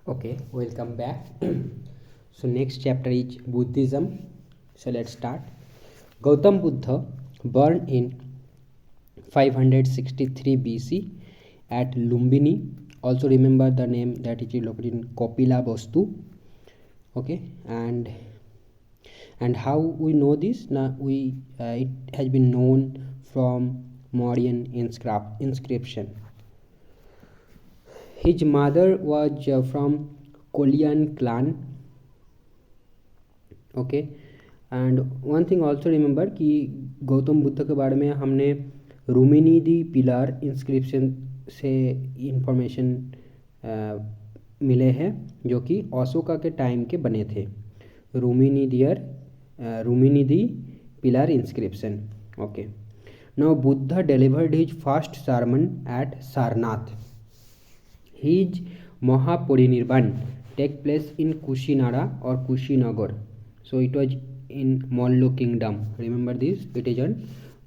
Okay, welcome back. So next chapter is Buddhism. So let's start. Gautam Buddha, born in 563 BC at Lumbini. Also remember the name that is located in Kopila Vastu. Okay, and how we know this? Now it has been known from Mauryan inscription. His mother was from Kolian clan. Okay and one thing also remember कि गौतम बुद्ध के बारे में हमने रूमिनी the pillar inscription से information मिले हैं जो कि अशोका के टाइम के बने थे। Rummindei the pillar inscription. Okay, now Buddha delivered his first sermon at Sarnath. His Mahaparinirvana take place in Kushinara और Kushinagar. So it was in Mollo kingdom. Remember this, it is in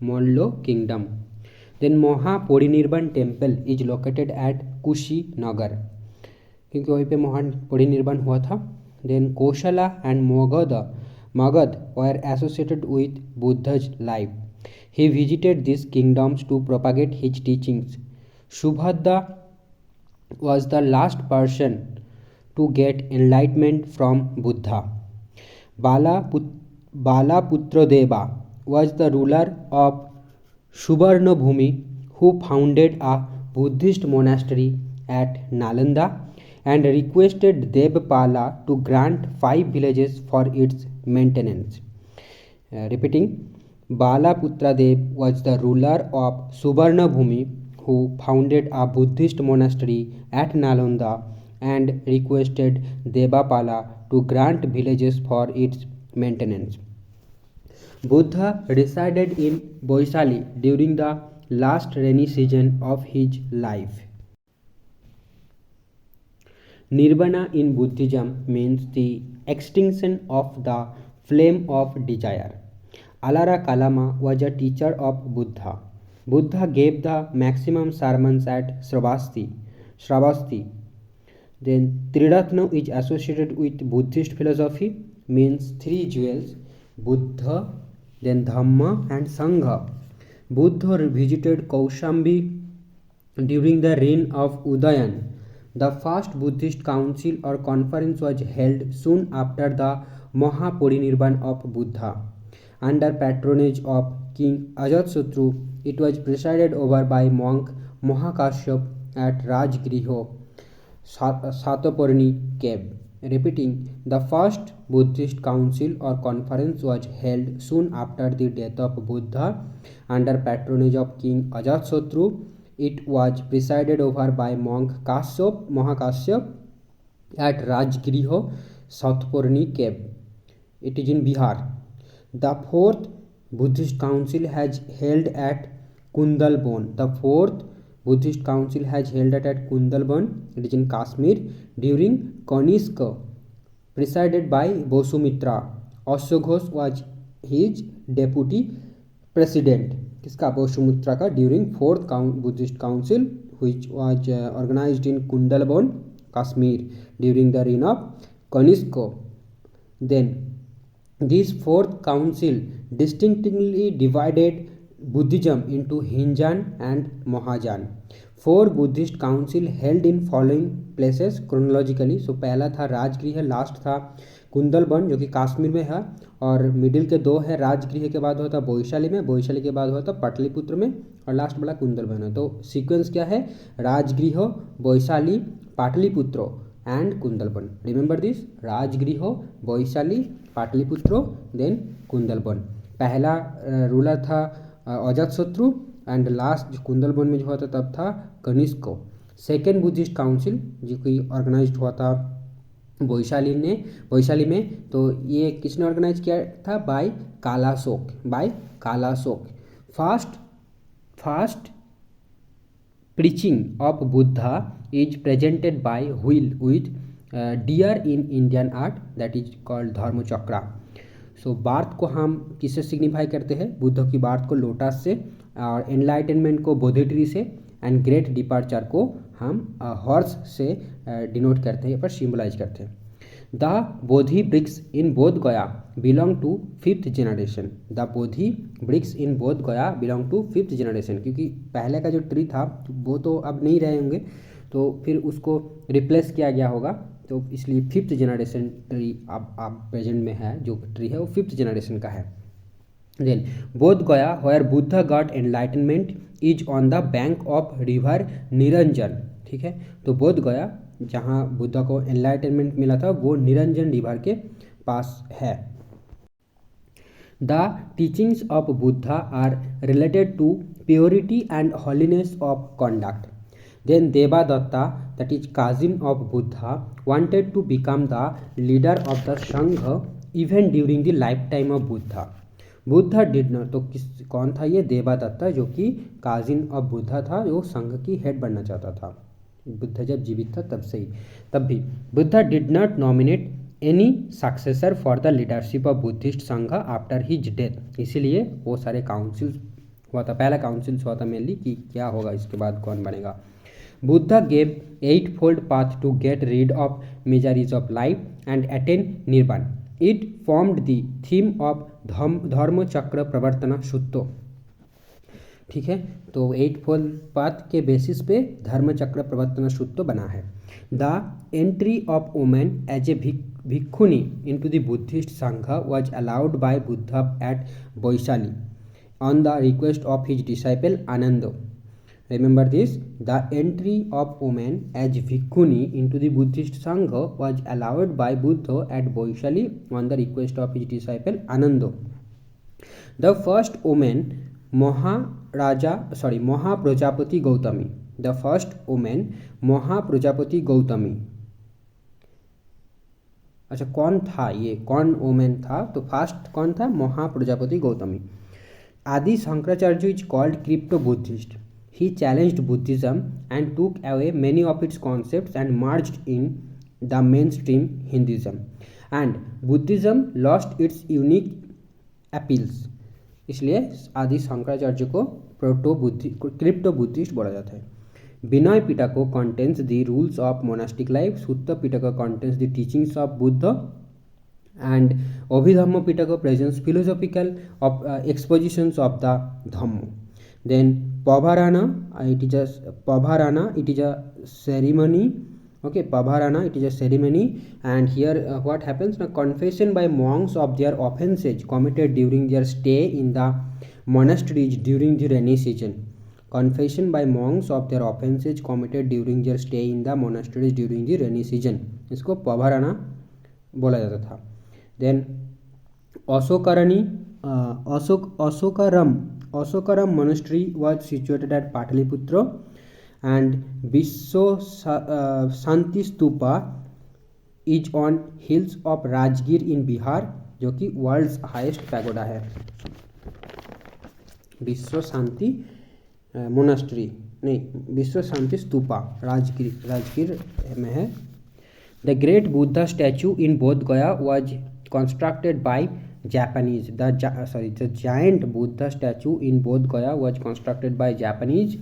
Mollo kingdom. Then Mahaparinirvan temple is located at Kushinagar, क्योंकि वहीं पे महापरिनिर्वाण हुआ था. Then Koshala and Magad were associated with Buddha's life. He visited these kingdoms to propagate his teachings. Subhadra was the last person to get enlightenment from Buddha. Balaputradeva was the ruler of Subarnabhumi who founded a Buddhist monastery at Nalanda and requested Devpala to grant 5 villages for its maintenance. Repeating, Balaputradev was the ruler of Subarnabhumi who founded a Buddhist monastery at Nalanda and requested Devapala to grant villages for its maintenance. Buddha resided in Boisali during the last rainy season of his life. Nirvana in Buddhism means the extinction of the flame of desire. Alara Kalama was a teacher of Buddha. Buddha gave the maximum sermons at Sravasti. Then Triratna is associated with Buddhist philosophy, means 3 jewels, Buddha, then Dhamma and Sangha. Buddha visited Kaushambi during the reign of Udayan. The first Buddhist council or conference was held soon after the Mahaparinirvan of Buddha. Under patronage of King Ajatasattu, it was presided over by monk Mahakashyap at Rajgriha, Sataparni cave. Repeating, the first Buddhist council or conference was held soon after the death of Buddha under patronage of King Ajatasattu. It was presided over by monk Mahakashyap at Rajgriha, Sataparni cave. It is in Bihar. The fourth Buddhist council has held at Kundalbon. The fourth Buddhist council has held at Kundalban, it is in Kashmir, during Kanishka, presided by Bosumitra. Ashoghosh was his deputy president. किसका? Bosumitra का. During fourth Buddhist council which was organized in Kundalban, Kashmir, during the reign of Kanishka. Then this fourth council distinctly divided Buddhism into Hinjan and Mahajan. 4 Buddhist council held in following places chronologically. So पहला था Rajgriha, last था कुंदलबन जो कि कश्मीर में है, और middle के 2 है राजगृह के बाद हुआ था बोईशाली में, बोईशाली के बाद हुआ था पाटलिपुत्र में, और लास्ट वाला कुंदलबन है. तो सीक्वेंस क्या है? Rajgriha, Vaishali, Pataliputra and Kundalvan. Remember this, Rajgriha, Vaishali, Pataliputra, then Kundalvan. पहला रूलर था अजातशत्रु एंड लास्ट कुंदलबन में जो हुआ था तब था कनिष्क. सेकेंड बुद्धिस्ट काउंसिल जो कि ऑर्गेनाइज हुआ था बोईशाली में, तो ये किसने ऑर्गेनाइज किया था? By Kalashok. First preaching of Buddha is presented by wheel with deer in Indian art, that is called Dharmachakra. So बार्थ को हम किससे सिग्निफाई करते हैं? बुद्ध की बार्थ को लोटस से, और एनलाइटनमेंट को बोधि ट्री से, एंड ग्रेट डिपार्चर को हम हॉर्स से डिनोट करते हैं, या पर सिम्बलाइज करते हैं। The Bodhi vriksha in Bodh Gaya belong to 5th generation. The Bodhi vriksha in Bodh Gaya belong to 5th generation, क्योंकि पहले का जो ट्री था वो तो अब नहीं रहे होंगे, तो फिर उसको रिप्लेस किया गया होगा, तो इसलिए 5th जनरेशन ट्री अब प्रेजेंट में है, जो ट्री है वो 5th जनरेशन का है। Then Bodh Gaya where Buddha got enlightenment is on the bank of river Niranjan. ठीक है, तो बोध गया जहाँ बुद्ध को एनलाइटनमेंट मिला था वो निरंजन रिवर के पास है। The teachings of Buddha are related to purity and holiness of conduct. Then Devadatta, that is cousin of Buddha, wanted to become the leader of the Sangha even during the lifetime of Buddha. Buddha did not, तो कौन था ये? देवादत्ता, जो कि cousin of Buddha था, जो संघ की हेड बनना चाहता था। बुद्ध जब जीवित था तब भी Buddha did not nominate any successor for the leadership of Buddhist संघ आफ्टर हिज डेथ। इसीलिए वो सारे काउंसिल्स हुआ था, पहला काउंसिल्स हुआ था मेनली कि क्या होगा इसके बाद, कौन बनेगा। Buddha gave 8-fold path to get rid of miseries of life and attain nirvana. It formed the theme of धर्म चक्र प्रवर्तन सुत्तो। ठीक है, तो 8-fold path के बेसिस पे धर्म चक्र प्रवर्तन सुत्तो बना है। The entry of women as a bhikshuni into the Buddhist Sangha was allowed by Buddha at Vaishali on the request of his disciple Ananda. Remember this, the entry of women as bhikkhuni into the Buddhist Sangha was allowed by Buddha at Vaishali on the request of his disciple Ananda. The first woman Mahaprajapati Gautami. The first woman Mahaprajapati Gautami. अच्छा, कौन था ये? कौन women था? तो first कौन था? महाप्रजापति गौतमी। आदि Shankaracharya is called crypto Buddhist. He challenged Buddhism and took away many of its concepts and merged in the mainstream Hinduism. And Buddhism lost its unique appeals. इसलिए आदि शंकराचार्य को क्रिप्टो बुद्धिस्ट बोला जाता है। विनय पिटको contains the rules of monastic life. Sutta Pitaka contains the teachings of Buddha. And Abhidhamma Pitaka presents philosophical expositions of the Dhamma. Then Pabharana, it is a ceremony. Okay, Pabharana, it is a ceremony, and here what happens? Now, confession by monks of their offenses committed during their stay in the monasteries during the rainy season. Confession by monks of their offenses committed during their stay in the monasteries during the rainy season. इसको Pabharana बोला जाता था। Then Asokaram monastery was situated at Pataliputra, and Vishwa Shanti Stupa is on hills of Rajgir in Bihar, जो कि world's highest pagoda है। विश्व शांति monastery नहीं, विश्व शांति स्तूपा राजगीर में है। द ग्रेट बुद्धा स्टैचू इन बोध गया was constructed by Japanese. The giant Buddha statue in Bodh Gaya was constructed by Japanese.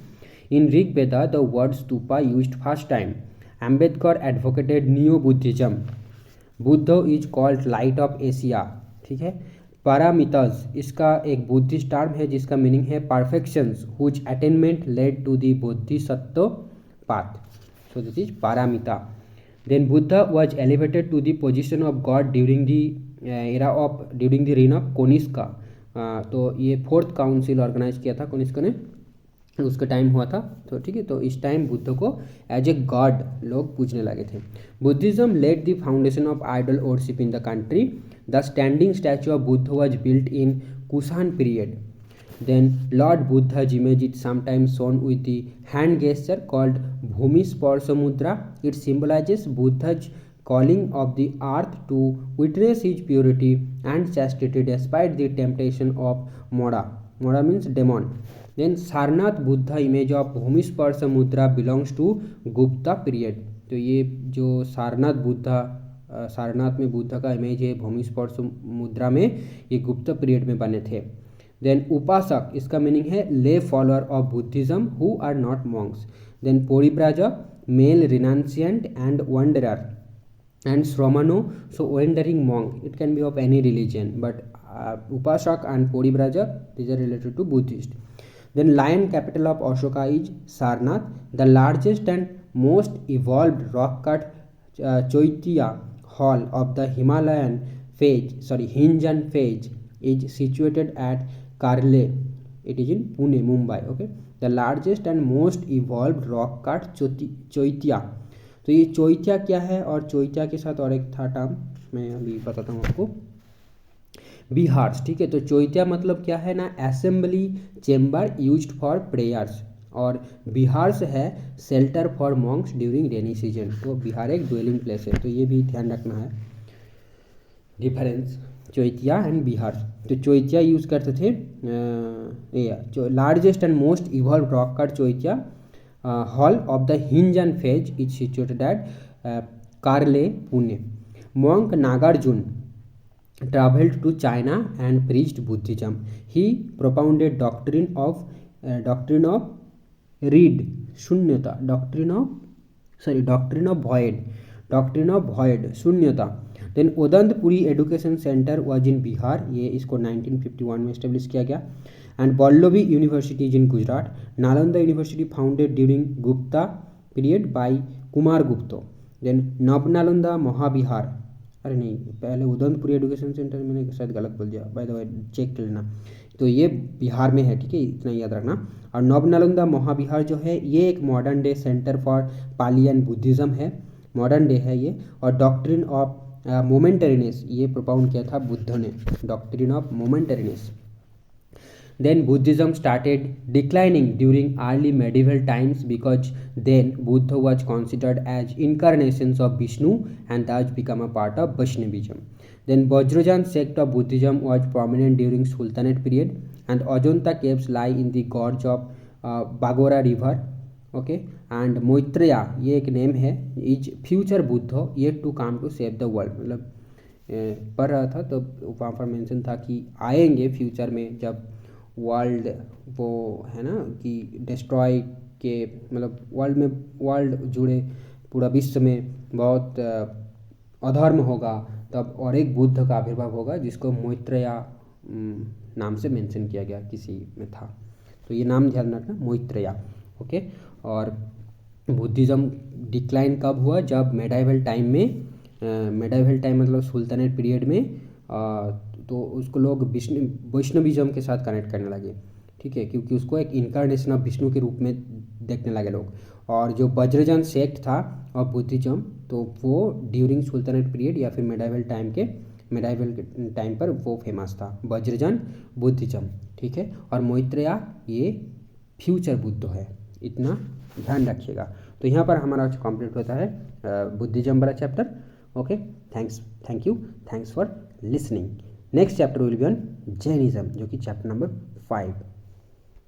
In Rig Veda, the word stupa used first time. Ambedkar advocated Neo-Buddhism. Buddha is called light of Asia. ठीक है। Paramitas इसका एक Buddhist term है जिसका meaning है perfections whose attainment led to the bodhisattva path. So this is Paramita. Then Buddha was elevated to the position of God during the reign of कोनिष्का। तो ये 4th council organise किया था कोनिष्का ने, उसका time हुआ था। तो ठीक है, तो इस टाइम बुद्ध को एज ए गॉड लोग पूजने लगे थे। Buddhism led the foundation of idol worship in the country. The standing statue of Buddha was built in Kushan period. Then Lord Buddha's image is sometimes shown with the hand gesture called Bhumi Sparsha Mudra. It symbolizes Buddha's calling of the earth to witness his purity and chastity despite the temptation of Mora. Mora means demon. Then Sarnath Buddha image of Bhumi Sparsha Mudra belongs to Gupta period. तो ये जो सारनाथ में बुद्ध का image है भूमि स्पर्श मुद्रा में, ये गुप्त पीरियड में बने थे। देन उपासक, इसका मीनिंग है lay follower of Buddhism who are not monks. Then Parivrajak, male renunciant and wanderer, and Sramano, so wandering monk, it can be of any religion, but Upasak and Poribrajak, these are related to Buddhist. Then lion capital of Ashoka is Sarnath. The largest and most evolved rock cut Chaitya hall of the Himalayan Hinjan phase is situated at Karle. It is in Pune, Mumbai. Okay, the largest and most evolved rock cut Chaitya. तो ये चौत्या क्या है, और चौत्या के साथ और एक था टर्म मैं अभी बताता हूँ आपको, बिहार्स। ठीक है, तो चौत्या मतलब क्या है ना, assembly chamber used for prayers, और बिहार्स है shelter for Monks during rainy season. तो बिहार एक ड्वेलिंग प्लेस है, तो ये भी ध्यान रखना है डिफरेंस चौत्या एंड बिहार। तो चौत्या यूज़ करते थे, largest and most evolve rock cut chaitya hall of the Hinjan phase is situated at Karle, Pune. Monk Nagarjun traveled to China and preached Buddhism. He propounded doctrine of reed, shunyata, doctrine of void, shunyata. Then Odantpuri Education Center was in Bihar, ये इसको 1951 में establish किया गया। And Vallabhi University is in Gujarat. Nalanda University founded during Gupta period by Kumar Gupta. Then Nabnalanda Mahabihar, अरे नहीं, पहले Odantapuri education centre, मैंने शायद गलत बोल दिया, बाय द वे चेक कर लेना। तो ये बिहार में है, ठीक है, इतना याद रखना। और नवनालंदा महाबिहार जो है ये एक modern day centre for Pali and Buddhism है, मॉडर्न डे है ये। और डॉक्ट्रिन ऑफ मोमेंटरीनेस ये प्रोपाउंड किया था बुद्ध ने, doctrine of momentariness. Then Buddhism started declining during early medieval times because then Buddha was considered as incarnations of Vishnu and thus become a part of Vaishnavism. Then Vajrayana sect of Buddhism was prominent during Sultanate period, and Ajanta caves lie in the gorge of Bagora river. Okay, and Maitreya ये एक name है, is future Buddha yet to come to save the world. मतलब पढ़ रहा था तो वहाँ पर मेंशन था कि आएंगे फ्यूचर में, जब वर्ल्ड वो है ना कि डिस्ट्रॉय के, मतलब वर्ल्ड जुड़े, पूरा विश्व में बहुत अधर्म होगा, तब और एक बुद्ध का आविर्भाव होगा जिसको मैत्रेया नाम से मेंशन किया गया, किसी में था, तो ये नाम ध्यान रखना, मैत्रेया। ओके, और बुद्धिज़्म डिक्लाइन कब हुआ, जब मेडाइवल टाइम में, मेडाइवल टाइम मतलब सुल्तानेट पीरियड में, तो उसको लोग वैष्णविज्म के साथ कनेक्ट करने लगे। ठीक है, क्योंकि उसको एक इनकारनेशन ऑफ विष्णु के रूप में देखने लगे लोग। और जो वज्रजन सेक्ट था ऑफ बुद्धिज्म, तो वो ड्यूरिंग सुल्तानेट पीरियड या फिर मेडाइवल टाइम पर वो फेमस था, वज्रजन बुद्धिज्म। ठीक है, और मैत्रेया ये फ्यूचर बुद्ध है, इतना ध्यान रखिएगा। तो यहाँ पर हमारा कंप्लीट होता है बुद्धिज्म वाला chapter. Okay, thanks for listening. Next chapter will be on Jainism, जो कि चैप्टर नंबर 5।